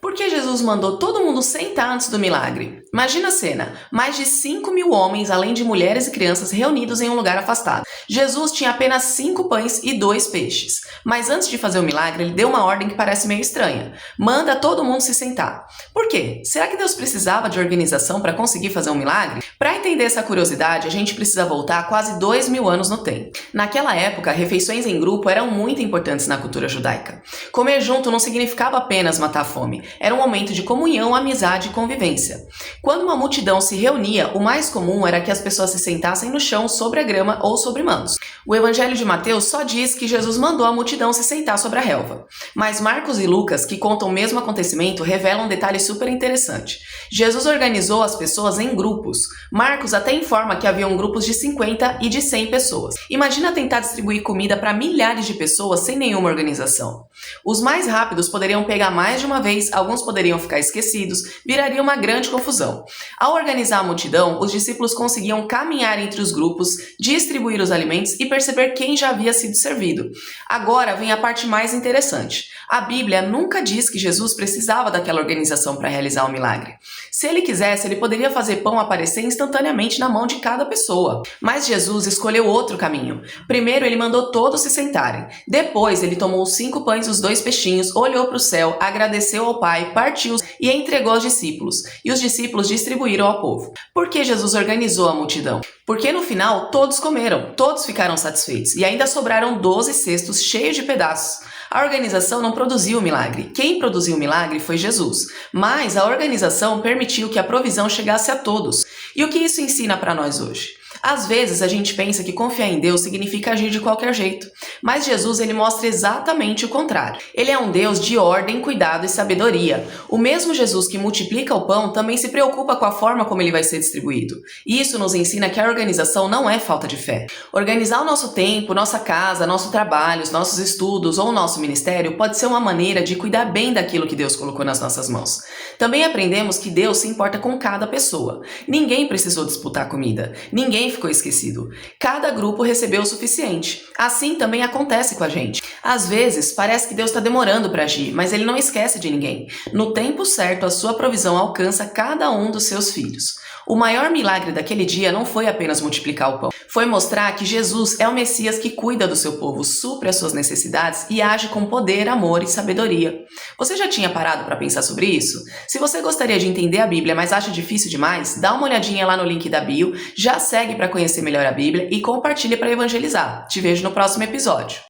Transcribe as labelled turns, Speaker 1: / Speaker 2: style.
Speaker 1: Por que Jesus mandou todo mundo sentar antes do milagre? Imagina a cena, mais de 5.000 homens, além de mulheres e crianças, reunidos em um lugar afastado. Jesus tinha apenas 5 pães e 2 peixes, mas antes de fazer o milagre, ele deu uma ordem que parece meio estranha. Manda todo mundo se sentar. Por quê? Será que Deus precisava de organização para conseguir fazer um milagre? Para entender essa curiosidade, a gente precisa voltar quase 2.000 anos no tempo. Naquela época, refeições em grupo eram muito importantes na cultura judaica. Comer junto não significava apenas matar a fome, era um momento de comunhão, amizade e convivência. Quando uma multidão se reunia, o mais comum era que as pessoas se sentassem no chão, sobre a grama ou sobre manos. O Evangelho de Mateus só diz que Jesus mandou a multidão se sentar sobre a relva. Mas Marcos e Lucas, que contam o mesmo acontecimento, revelam um detalhe super interessante. Jesus organizou as pessoas em grupos. Marcos até informa que haviam grupos de 50 e de 100 pessoas. Imagina tentar distribuir comida para milhares de pessoas sem nenhuma organização. Os mais rápidos poderiam pegar mais de uma vez, alguns poderiam ficar esquecidos, viraria uma grande confusão. Ao organizar a multidão, os discípulos conseguiam caminhar entre os grupos, distribuir os alimentos e perceber quem já havia sido servido. Agora vem a parte mais interessante. A Bíblia nunca diz que Jesus precisava daquela organização para realizar o milagre. Se ele quisesse, ele poderia fazer pão aparecer instantaneamente na mão de cada pessoa. Mas Jesus escolheu outro caminho. Primeiro, ele mandou todos se sentarem. Depois, ele tomou os 5 pães e os 2 peixinhos, olhou para o céu, agradeceu ao Pai, partiu e entregou aos discípulos. E os discípulos distribuíram ao povo. Por que Jesus organizou a multidão? Porque no final, todos comeram, todos ficaram satisfeitos e ainda sobraram 12 cestos cheios de pedaços. A organização não produziu o milagre. Quem produziu o milagre foi Jesus. Mas a organização permitiu que a provisão chegasse a todos. E o que isso ensina para nós hoje? Às vezes a gente pensa que confiar em Deus significa agir de qualquer jeito, mas Jesus ele mostra exatamente o contrário. Ele é um Deus de ordem, cuidado e sabedoria. O mesmo Jesus que multiplica o pão também se preocupa com a forma como ele vai ser distribuído. E isso nos ensina que a organização não é falta de fé. Organizar o nosso tempo, nossa casa, nosso trabalho, os nossos estudos ou o nosso ministério pode ser uma maneira de cuidar bem daquilo que Deus colocou nas nossas mãos. Também aprendemos que Deus se importa com cada pessoa. Ninguém precisou disputar comida. Ninguém ficou esquecido. Cada grupo recebeu o suficiente. Assim também acontece com a gente. Às vezes, parece que Deus está demorando para agir, mas Ele não esquece de ninguém. No tempo certo, a sua provisão alcança cada um dos seus filhos. O maior milagre daquele dia não foi apenas multiplicar o pão. Foi mostrar que Jesus é o Messias que cuida do seu povo, supre as suas necessidades e age com poder, amor e sabedoria. Você já tinha parado para pensar sobre isso? Se você gostaria de entender a Bíblia, mas acha difícil demais, dá uma olhadinha lá no link da bio, já segue para conhecer melhor a Bíblia e compartilha para evangelizar. Te vejo no próximo episódio.